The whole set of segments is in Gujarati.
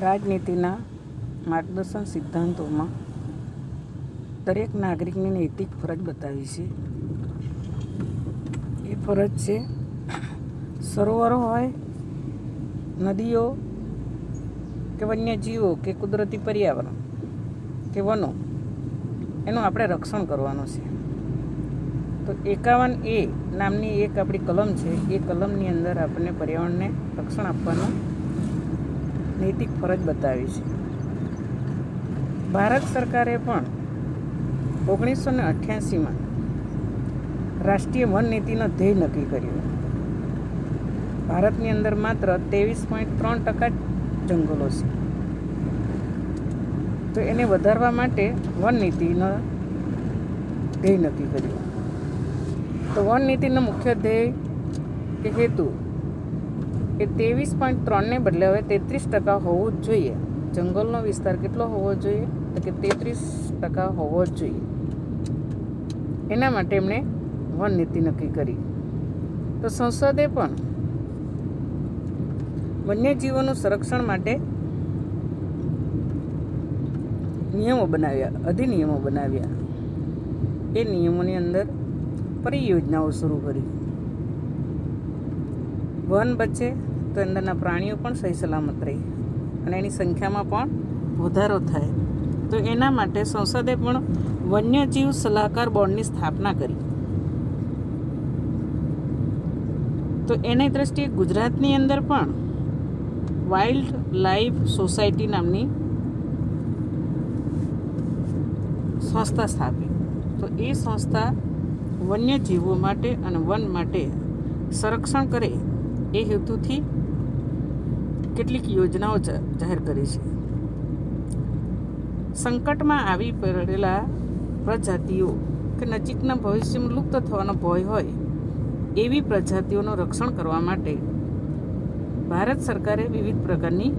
રાજનીતિના માર્ગદર્શન સિદ્ધાંતોમાં દરેક નાગરિકની નૈતિક ફરજ બતાવી છે. એ ફરજ છે સરોવરો હોય, નદીઓ કે વન્યજીવો કે કુદરતી પર્યાવરણ કે વનો, એનું આપણે રક્ષણ કરવાનું છે. તો 51A નામની એક આપણી કલમ છે. એ કલમની અંદર આપણને પર્યાવરણને રક્ષણ આપવાનું નૈતિક ફરજ બતાવી છે. ભારત સરકારે પણ 1988માં રાષ્ટ્રીય વન નીતિનો ધ્યેય નક્કી કર્યો. ભારતની અંદર માત્ર 23.3% જંગલો છે. તો એને વધારવા માટે વન નીતિનો ધ્યેય નક્કી કર્યો. તો વન નીતિનો મુખ્ય ધ્યેય કે હેતુ એ 23.3ને બદલે હવે 33% હોવું જ જોઈએ. જંગલનો વિસ્તાર કેટલો હોવો જોઈએ? તો કે 33% હોવો જ જોઈએ. એના માટે એમણે વન નીતિ નક્કી કરી. તો સંસદે પણ વન્યજીવોનું સંરક્ષણ માટે નિયમો બનાવ્યા, અધિનિયમો બનાવ્યા. એ નિયમોની અંદર પરિયોજનાઓ શરૂ કરી. વન બચે તો અંદરના પ્રાણીઓ પણ સહી સલામત રહે અને એની સંખ્યામાં પણ વધારો થાય. તો એના માટે સંસદે પણ વન્યજીવ સલાહકાર બોર્ડની સ્થાપના કરી. તો એની દ્રષ્ટિએ ગુજરાતની અંદર પણ વાઇલ્ડ લાઈફ સોસાયટી નામની સંસ્થા સ્થાપી. તો એ સંસ્થા વન્યજીવો માટે અને વન માટે સંરક્ષણ કરે એ હેતુથી કેટલીક યોજનાઓ જાહેર કરી છે. સંકટમાં આવી પડેલા પ્રજાતિઓ કે નજીકના ભવિષ્યમાં લુપ્ત થવાનો ભય હોય એવી પ્રજાતિઓનું રક્ષણ કરવા માટે ભારત સરકારે વિવિધ પ્રકારની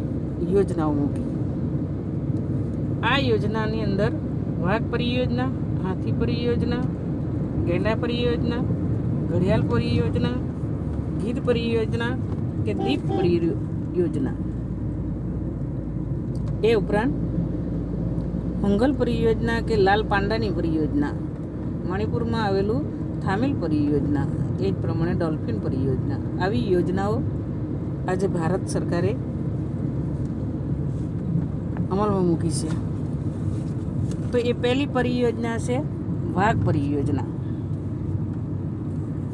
યોજનાઓ મૂકી. આ યોજનાની અંદર વાઘ પરિયોજના, હાથી પરિયોજના, ગેંડા પરિયોજના, ઘડિયાળ પરિયોજના, ગીધ પરિયોજના કે દીપ પરિયોજના, એ ઉપરાંત મંગલ પરિયોજના કે લાલ પાંડાની પરિયોજના, મણિપુરમાં આવેલું થામિલ પરિયોજના, એ જ પ્રમાણે ડોલ્ફિન પરિયોજના, આવી યોજનાઓ આજે ભારત સરકારે અમલમાં મૂકી છે. તો એ પહેલી પરિયોજના છે વાઘ પરિયોજના.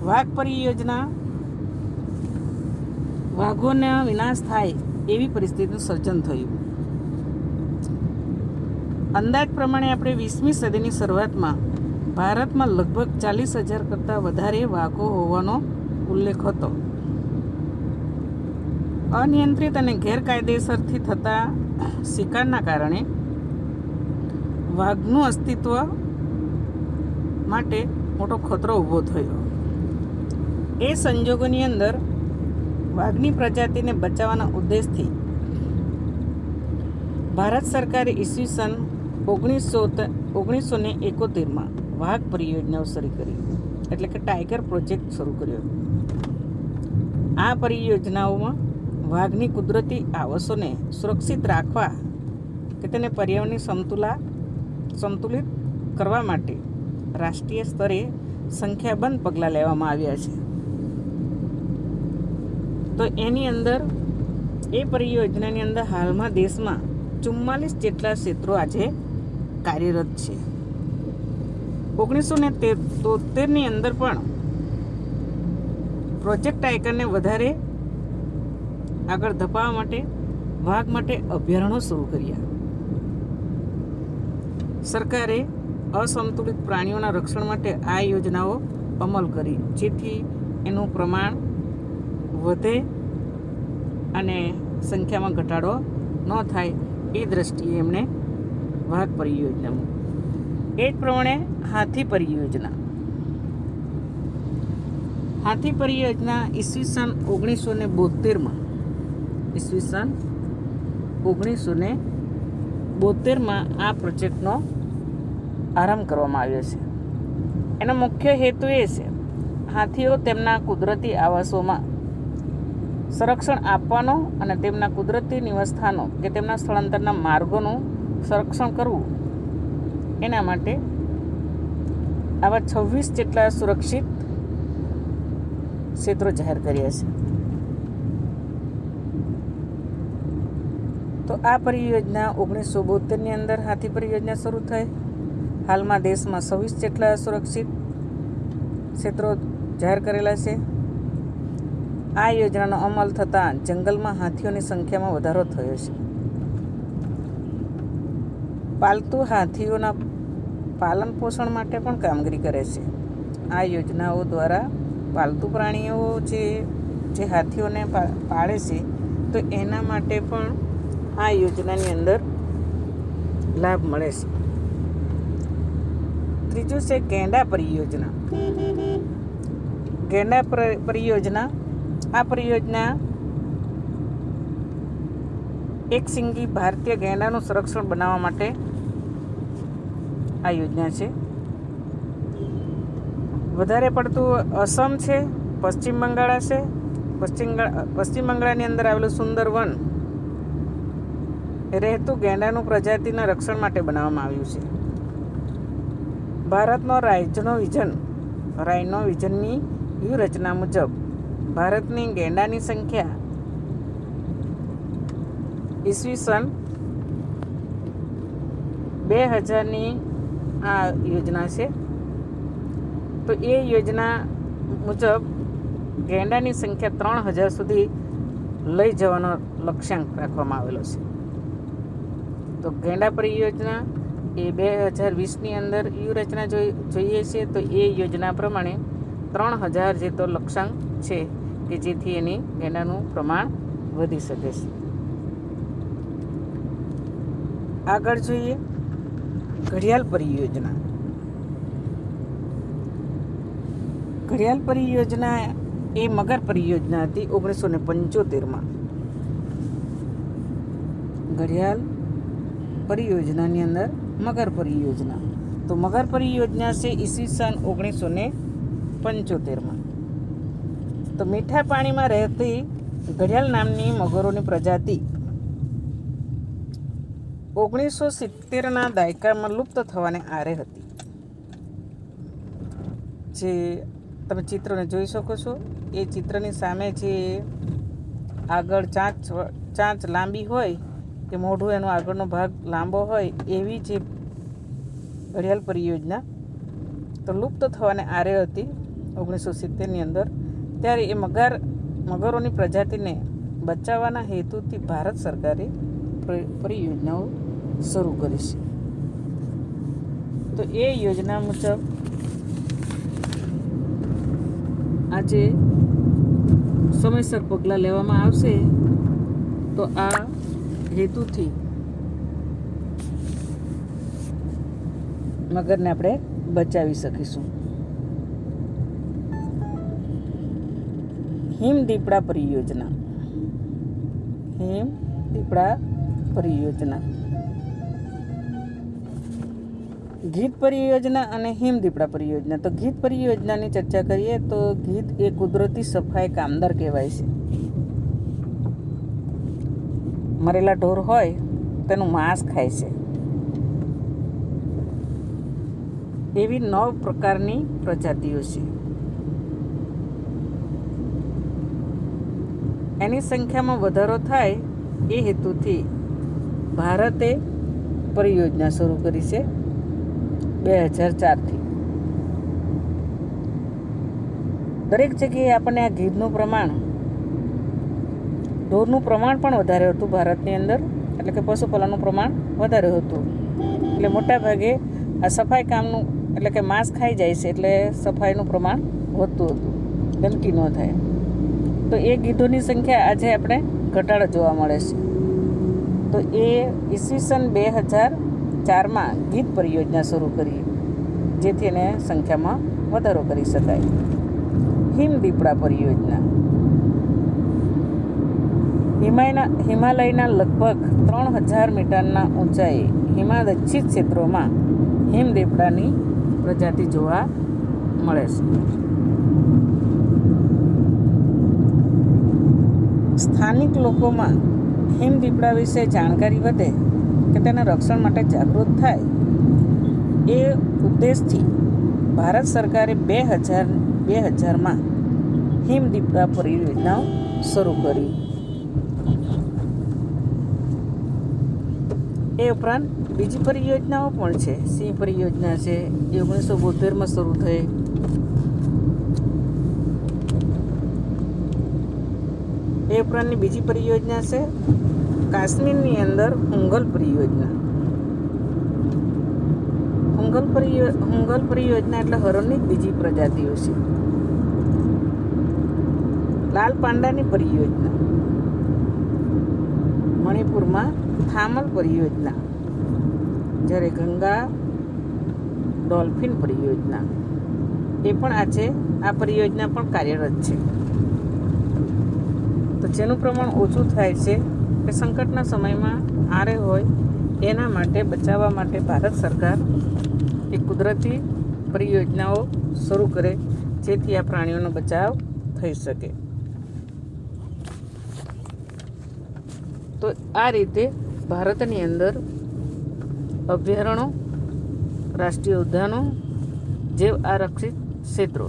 વાઘ પરિયોજના વાઘોના વિનાશ થાય એવી પરિસ્થિતિનું સર્જન થયું. અંદાજ પ્રમાણે આપણે 20મી સદીની શરૂઆતમાં ભારતમાં લગભગ 40,000 કરતાં વધારે વાઘો હોવાનો ઉલ્લેખ હતો. અનિયંત્રિત અને ગેરકાયદેસરથી થતા શિકારના કારણે વાઘનું અસ્તિત્વ માટે મોટો ખતરો ઊભો થયો. એ સંજોગોની અંદર વાઘની પ્રજાતિને બચાવવાના ઉદ્દેશથી ભારત સરકારે ઈસવીસન 1971માં વાઘ પરિયોજનાઓ શરૂ કરી, એટલે કે ટાઈગર પ્રોજેક્ટ શરૂ કર્યો. આ પરિયોજનાઓમાં વાઘની કુદરતી આવાસોને સુરક્ષિત રાખવા કે તેને પર્યાવરણની સંતુલિત કરવા માટે રાષ્ટ્રીય સ્તરે સંખ્યાબંધ પગલાં લેવામાં આવ્યા છે. તો એની અંદર એ પરિયોજનાની અંદર હાલમાં દેશમાં 44 જેટલા ક્ષેત્રો આજે કાર્યરત છે. 1973ની અંદર પણ પ્રોજેક્ટ ટાઈગરને વધારે આગળ ધપાવવા માટે વાઘ માટે અભયારણ્યો શરૂ કર્યા. સરકારે અસંતુલિત પ્રાણીઓના રક્ષણ માટે આ યોજનાઓ અમલ કરી, જેથી એનું પ્રમાણ વધે અને સંખ્યામાં ઘટાડો ન થાય એ દ્રષ્ટિએ એમણે વાઘ પરિયોજના મૂકી. એ જ પ્રમાણે હાથી પરિયોજના. હાથી પરિયોજના ઈસવીસન 1972માં આ પ્રોજેક્ટનો આરંભ કરવામાં આવ્યો છે. એનો મુખ્ય હેતુ એ છે હાથીઓ તેમના કુદરતી આવાસોમાં સંરક્ષણ આપવાનો અને તેમના કુદરતી નિવાસસ્થાનો કે તેમના સ્થળાંતરના માર્ગોનું સંરક્ષણ કરવું, એના માટે આવા 26 જેટલા સુરક્ષિત ક્ષેત્રો જાહેર કર્યા છે. તો આ પરિયોજના 1972ની અંદર હાથી પરિયોજના શરૂ થઈ. હાલમાં દેશમાં 26 જેટલા સુરક્ષિત ક્ષેત્રો જાહેર કરેલા છે. આ યોજનાનો અમલ થતાં જંગલમાં હાથીઓની સંખ્યામાં વધારો થયો છે. પાલતુ હાથીઓના પાલન પોષણ માટે પણ કામગીરી કરે છે. આ યોજનાઓ દ્વારા પાલતુ પ્રાણીઓ જે હાથીઓને પાળે છે, તો એના માટે પણ આ યોજનાની અંદર લાભ મળે છે. ત્રીજું છે ગેંડા પરિયોજના. ગેંડા પરિયોજના, આ પરિયોજના એક સિંગી ભારતીય ગેંડાનું સંરક્ષણ બનાવવા માટે આ યોજના છે. વધારે પડતું અસમ છે, પશ્ચિમ બંગાળ છે. પશ્ચિમ બંગાળની અંદર આવેલું સુંદરવન રહેતું ગેંડાનું પ્રજાતિના રક્ષણ માટે બનાવવામાં આવ્યું છે. ભારતનો રાયનો વિઝનની વ્યૂહરચના મુજબ ભારતની ગેંડાની સંખ્યા ઈસવીસન 2000ની આ યોજના છે. તો એ યોજના મુજબ ગેંડાની સંખ્યા 3000 સુધી લઈ જવાનો લક્ષ્યાંક રાખવામાં આવેલો છે. તો ગેંડા પરિયોજના એ 2020ની અંદર વ્યૂહરચના જોઈએ છે. તો એ યોજના પ્રમાણે 3000 જેટલો લક્ષ્યાંક છે કે જેથી એની ગેંડાનું પ્રમાણ વધી શકે છે. આગળ જોઈએ ઘડિયાળ પરિયોજના. ઘડિયાળ પરિયોજના એ મગર પરિયોજના હતી 1975માં. ઘડિયાળ પરિયોજનાની અંદર મગર પરિયોજના. તો મગર પરિયોજના છે ઈસવીસન 1975માં. તો મીઠા પાણીમાં રહેતી ઘડિયાળ નામની મગરોની પ્રજાતિ 1970ના દાયકામાં લુપ્ત થવાને આરે હતી. જે તમે ચિત્રને જોઈ શકો છો, એ ચિત્રની સામે જે આગળ ચાંચ લાંબી હોય કે મોઢું એનો આગળનો ભાગ લાંબો હોય એવી જે ઘડિયાળ પરિયોજના તો લુપ્ત થવાને આરે હતી 1970ની અંદર. ત્યારે એ મગરોની પ્રજાતિને બચાવવાના હેતુથી ભારત સરકારે પરિયોજનાઓ શરૂ કરી છે. તો એ યોજના મુજબ આજે સમયસર પગલાં લેવામાં આવશે તો આ હેતુથી મગરને આપણે બચાવી શકીશું. હિમદીપડા પરિયોજના. હિમદીપડા પરિયોજના, ગીધ પરિયોજના અને હિમદીપડા પરિયોજના. તો ગીધ પરિયોજનાની ચર્ચા કરીએ તો ગીધ એ કુદરતી સફાઈ કામદાર કહેવાય છે. મરેલા ઢોર હોય તેનું માંસ ખાય છે. એવી 9 પ્રકારની પ્રજાતિઓ છે. એની સંખ્યામાં વધારો થાય એ હેતુથી ભારતે પરિયોજના શરૂ કરી છે 2004થી. દરેક જગ્યાએ આપણને આ ગીધનું પ્રમાણ, ઢોરનું પ્રમાણ પણ વધારે હતું ભારતની અંદર, એટલે કે પશુપાલનનું પ્રમાણ વધારે હતું. એટલે મોટાભાગે આ સફાઈ કામનું, એટલે કે માંસ ખાઈ જાય છે એટલે સફાઈનું પ્રમાણ વધતું હતું, ગંદકી ન થાય. તો એ ગીધોની સંખ્યા આજે આપણે ઘટાડો જોવા મળે છે. તો એ ઈસવીસન 2004માં ગીધ પરિયોજના શરૂ કરી જેથી એને સંખ્યામાં વધારો કરી શકાય. હિમદીપડા પરિયોજના. હિમાલયના લગભગ 3000 મીટરના ઊંચાઈએ હિમાચ્છાદિત ક્ષેત્રોમાં હિમદીપડાની પ્રજાતિ જોવા મળે છે. સ્થાનિક લોકોમાં હિમદીપડા વિશે જાણકારી વધે કે તેના રક્ષણ માટે જાગૃત થાય એ ઉદ્દેશથી ભારત સરકારે 2000માં હિમદીપડા પરિયોજનાઓ શરૂ કરી. એ ઉપરાંત બીજી પરિયોજનાઓ પણ છે. સિંહ પરિયોજના છે, એ 1972માં શરૂ થઈ. એ ઉપરાંતની બીજી પરિયોજના છે કાશ્મીરની અંદર હુંગલ પરિયોજના. હુંગલ પરિયોજના એટલે હરણની જ બીજી પ્રજાતિઓ છે. લાલ પાંડાની પરિયોજના, મણિપુરમાં થામલ પરિયોજના, જ્યારે ગંગા ડોલ્ફિન પરિયોજના એ પણ આ પરિયોજના પણ કાર્યરત છે. તો જેનું પ્રમાણ ઓછું થાય છે કે સંકટના સમયમાં આરે હોય એના માટે બચાવવા માટે ભારત સરકાર એ કુદરતી પરિયોજનાઓ શરૂ કરે જેથી આ પ્રાણીઓનો બચાવ થઈ શકે. તો આ રીતે ભારતની અંદર અભયારણ્યો, રાષ્ટ્રીય ઉદ્યાનો, જૈવ આરક્ષિત ક્ષેત્રો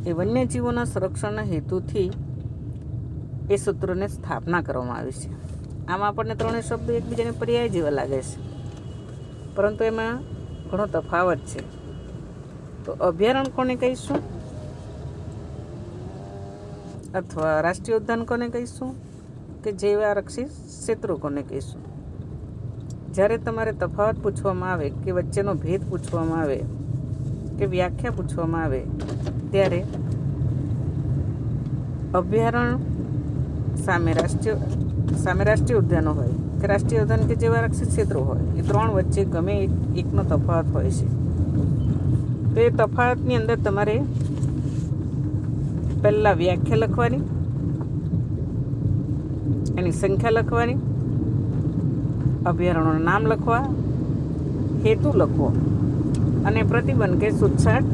એ વન્યજીવોના સંરક્ષણના હેતુથી એ સૂત્રોને સ્થાપના કરવામાં આવી છે. આમાં આપણને ત્રણેય શબ્દો એકબીજાને પર્યાય જેવા લાગે છે, પરંતુ એમાં ઘણો તફાવત છે. તો અભયારણ્ય કોને કહીશું અથવા રાષ્ટ્રીય ઉદ્યાન કોને કહીશું કે જૈવ આરક્ષિત ક્ષેત્રો કોને કહીશું? જ્યારે તમારે તફાવત પૂછવામાં આવે કે વચ્ચેનો ભેદ પૂછવામાં આવે કે વ્યાખ્યા પૂછવામાં આવે ત્યારે અભયારણ્ય સામે રાષ્ટ્રીય ઉદ્યાનો હોય કે રાષ્ટ્રીય ઉદ્યાન કે જૈવ આરક્ષિત ક્ષેત્રો હોય, એ ત્રણ વચ્ચે ગમે એકનો તફાવત હોય છે. તો એ તફાવતની અંદર તમારે પહેલાં વ્યાખ્યા લખવાની, એની સંખ્યા લખવાની, અભયારણ્યોનું નામ લખવા, હેતુ લખવો અને પ્રતિબંધ કે છૂટછાટ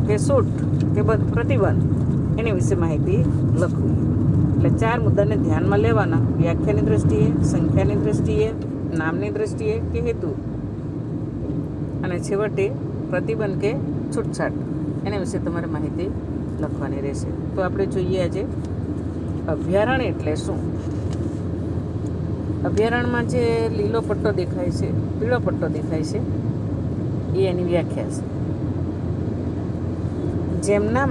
કે છૂટ કે પ્રતિબંધ એની વિશે માહિતી લખવી. એટલે 4 મુદ્દાને ધ્યાનમાં લેવાના: વ્યાખ્યાની દ્રષ્ટિએ, સંખ્યાની દ્રષ્ટિએ, નામની દ્રષ્ટિએ કે હેતુ, અને છેવટે પ્રતિબંધ કે છૂટછાટ એના વિશે તમારે માહિતી લખવાની રહેશે. તો આપણે જોઈએ આજે અભયારણ્ય એટલે શું. અભયારણ્યમાં જે લીલો પટ્ટો દેખાય છે, પીળો પટ્ટો દેખાય છે, એ એની વ્યાખ્યા છે. જેમના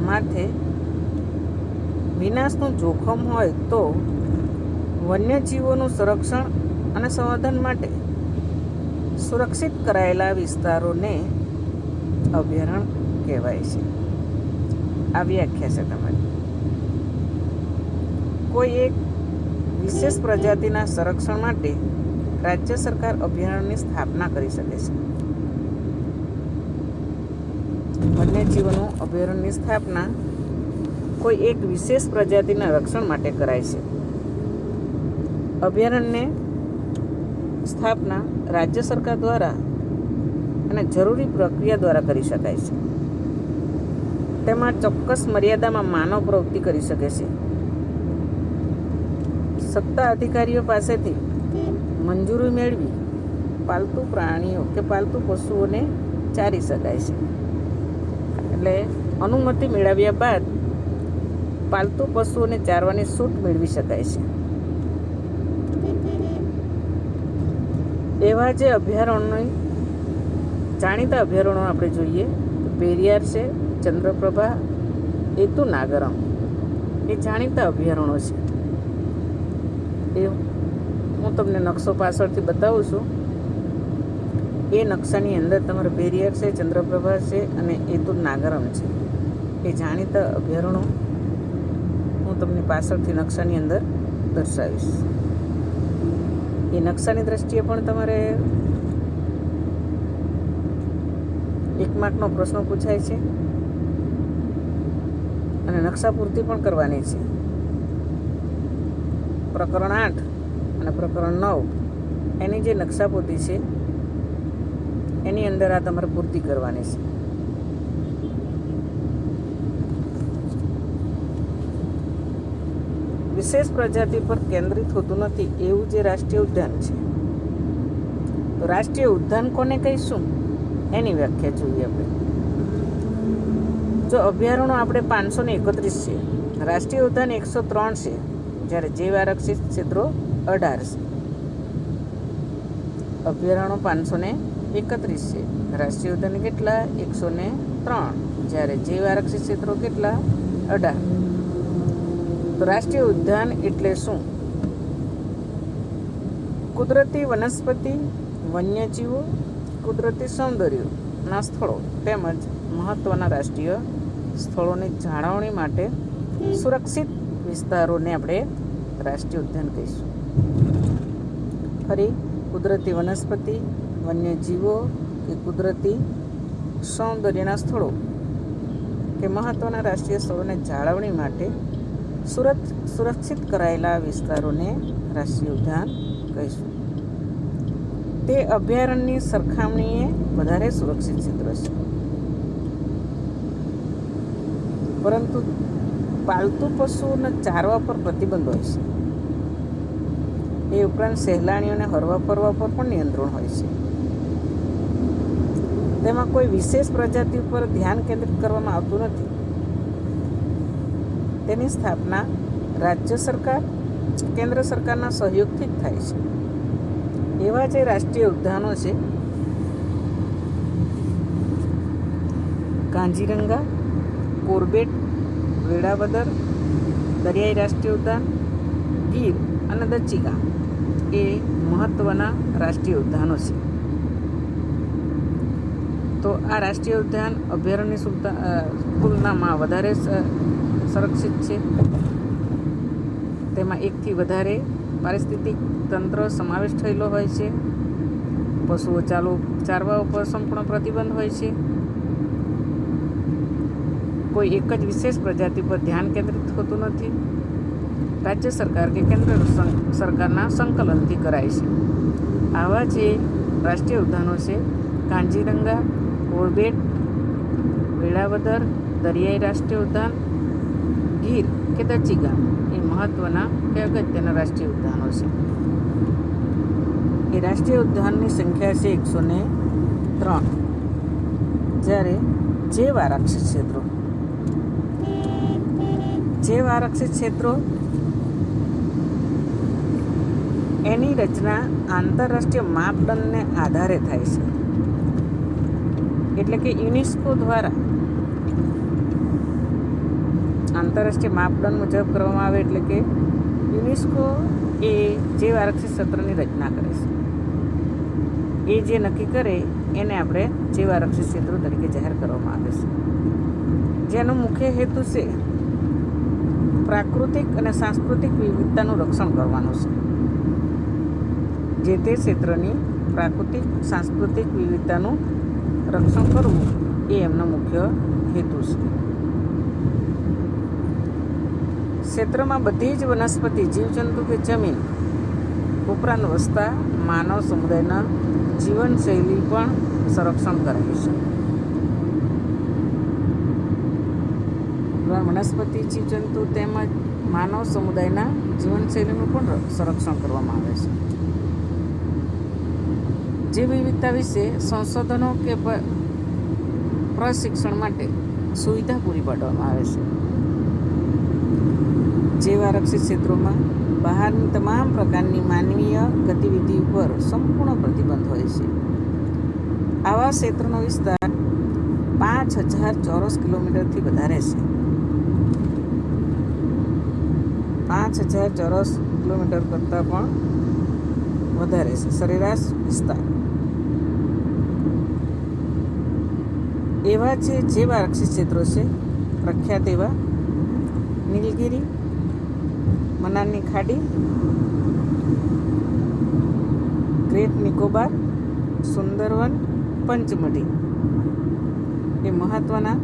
માથે વિનાશનું જોખમ હોય તો વન્યજીવોનું સંરક્ષણ અને સંવર્ધન માટે સુરક્ષિત કરાયેલા વિસ્તારોને અભયારણ્ય કહેવાય છે. આ વ્યાખ્યા છે તમારી. કોઈ એક વિશેષ પ્રજાતિના સંરક્ષણ માટે રાજ્ય સરકાર અભયારણ્યની સ્થાપના કરી શકે છે. વન્યજીવોનું અભયારણ્યની સ્થાપના કોઈ એક વિશેષ પ્રજાતિના રક્ષણ માટે કરાય છે. અભયારણ્યની સ્થાપના રાજ્ય સરકાર દ્વારા અને જરૂરી પ્રક્રિયા દ્વારા કરી શકાય છે. તેમાં ચોક્કસ મર્યાદામાં માનવ પ્રવૃત્તિ કરી શકે છે. સત્તા અધિકારીઓ પાસેથી મંજૂરી મેળવી પાલતુ પ્રાણીઓ કે પાલતુ પશુઓને ચારી શકાય છે. એટલે અનુમતિ મેળવ્યા બાદ પાલતુ પશુઓને ચારવાની છૂટ મેળવી શકાય છે. એવા જે અભયારણ્યો, જાણીતા અભયારણ્યો આપણે જોઈએ તો પેરિયાર છે, ચંદ્રપ્રભા, એતુ નાગરમ એ જાણીતા અભયારણ્યો છે. એ હું તમને નકશો પાછળથી બતાવું છું. એ નકશાની અંદર તમારે પેરિયાર છે, ચંદ્રપ્રભા છે અને એતુ નાગરમ છે. એ જાણીતા અભયારણ્યો હું તમને પાછળથી નકશાની અંદર દર્શાવીશ. એ નકશાની દ્રષ્ટિએ પણ તમારે 1 માર્કનો પ્રશ્ન પૂછાય છે અને નકશા પૂર્તિ પણ કરવાની છે. પ્રકરણ 8 અને પ્રકરણ 9 એની જે નકશાપોથી છે એની અંદર આ તમારે પૂર્તિ કરવાની છે. વિશેષ પ્રજાતિ પર કેન્દ્રિત હોતું નથી એવું જે રાષ્ટ્રીય ઉદ્યાન છે, તો રાષ્ટ્રીય ઉદ્યાન કોને કહીશું એની વ્યાખ્યા જોઈએ આપણે. જો અભયારણ્યો આપણે 531 છે, રાષ્ટ્રીય ઉદ્યાન 103 છે, જ્યારે જૈવ આરક્ષિત ક્ષેત્રો 18 છે. અભયારણ્યો 531 છે, રાષ્ટ્રીય ઉદ્યાન કેટલા 103, જ્યારે જૈવ આરક્ષિત ક્ષેત્રો કેટલા 18. તો રાષ્ટ્રીય ઉદ્યાન એટલે શું? કુદરતી વનસ્પતિ, વન્યજીવો, કુદરતી સૌંદર્યના સ્થળો તેમજ મહત્ત્વના રાષ્ટ્રીય સ્થળોની જાળવણી માટે સુરક્ષિત વિસ્તારોને આપણે રાષ્ટ્રીય ઉદ્યાન કહીશું. ફરી, કુદરતી વનસ્પતિ, વન્યજીવો કે કુદરતી સૌંદર્યના સ્થળો કે મહત્ત્વના રાષ્ટ્રીય સ્થળોને જાળવણી માટે સુરક્ષિત કરાયેલા વિસ્તારોને રાષ્ટ્રીય ઉદ્યાન કહીશું. તે અભયારણ્યની સરખામણીએ વધારે સુરક્ષિત ક્ષેત્ર છે, પરંતુ પાલતુ પશુઓને ચારવા પર પ્રતિબંધ હોય છે. એ ઉપરાંત સહેલાણીઓને હરવા ફરવા પર પણ નિયંત્રણ હોય છે. તેમાં કોઈ વિશેષ પ્રજાતિ ઉપર ધ્યાન કેન્દ્રિત કરવામાં આવતું નથી. તેની સ્થાપના રાજ્ય સરકાર, કેન્દ્ર સરકારના સહયોગથી જ થાય છે. એવા જે રાષ્ટ્રીય ઉદ્યાનો છે, કાંજીરંગા, કોર્બેટ, વેળાવદર, દરિયાઈ રાષ્ટ્રીય ઉદ્યાન, ગીર અને દચ્ચિકા એ મહત્ત્વના રાષ્ટ્રીય ઉદ્યાનો છે. તો આ રાષ્ટ્રીય ઉદ્યાન અભયારણ્યની તુલનામાં વધારે સુરક્ષિત છે. તેમાં એકથી વધારે પારિસ્થિતિક તંત્ર સમાવેશ થયેલો હોય છે. પશુઓ ચારવા ઉપર સંપૂર્ણ પ્રતિબંધ હોય છે. કોઈ એક જ વિશેષ પ્રજાતિ પર ધ્યાન કેન્દ્રિત થતું નથી. રાજ્ય સરકાર કે કેન્દ્ર સરકારના સંકલનથી કરાય છે. આવા જે રાષ્ટ્રીય ઉદ્યાનો છે, કાંજીરંગા, કોર્બેટ, વેળાવદર, દરિયાઈ રાષ્ટ્રીય ઉદ્યાન, ગીર કે દચ્ચિકા એ મહત્ત્વના કે અગત્યના રાષ્ટ્રીય ઉદ્યાનો છે. એ રાષ્ટ્રીય ઉદ્યાનની સંખ્યા છે 103, જ્યારે જૈવ આરક્ષિત ક્ષેત્રો એની રચના આંતરરાષ્ટ્રીય માપદંડને આધારે થાય છે. એટલે કે યુનેસ્કો દ્વારા આંતરરાષ્ટ્રીય માપદંડ મુજબ કરવામાં આવે. એટલે કે યુનેસ્કો એ જૈવ આરક્ષિત ક્ષેત્રની રચના કરે છે. એ જે નક્કી કરે એને આપણે જૈવ આરક્ષિત ક્ષેત્રો તરીકે જાહેર કરવામાં આવે છે. જેનો મુખ્ય હેતુ છે પ્રાકૃતિક અને સાંસ્કૃતિક વિવિધતાનું રક્ષણ કરવાનું છે. જે તે ક્ષેત્રની પ્રાકૃતિક સાંસ્કૃતિક વિવિધતાનું રક્ષણ કરવું એ એમનો મુખ્ય હેતુ છે. ક્ષેત્રમાં બધી જ વનસ્પતિ, જીવજંતુ કે જમીન ઉપરાંત વસતા માનવ સમુદાયના જીવનશૈલી પણ સંરક્ષણ કરાય છે. વનસ્પતિ, જીવજંતુ તેમજ માનવ સમુદાયના જીવનશૈલીનું પણ સંરક્ષણ કરવામાં આવે છે. જીવ વિવિધતા વિશે સંશોધનો કે પ્રશિક્ષણ માટે સુવિધા પૂરી પાડવામાં આવે છે. જૈવ આરક્ષિત ક્ષેત્રોમાં બહારની તમામ પ્રકારની માનવીય ગતિવિધિ ઉપર સંપૂર્ણ પ્રતિબંધ હોય છે. આવા ક્ષેત્રનો વિસ્તાર 5000 ચોરસ કિલોમીટરથી વધારે છે. 5000 ચોરસ કિલોમીટર કરતાં પણ વધારે છે સરેરાશ વિસ્તાર. એવા જે જૈવ આરક્ષિત ક્ષેત્રો છે પ્રખ્યાત એવા નીલગિરી, મનારની ખાડી, ગ્રેટ નિકોબાર, સુંદરવન, પંચમઢી એ મહત્ત્વના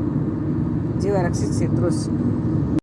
જૈવ આરક્ષિત ક્ષેત્રો છે.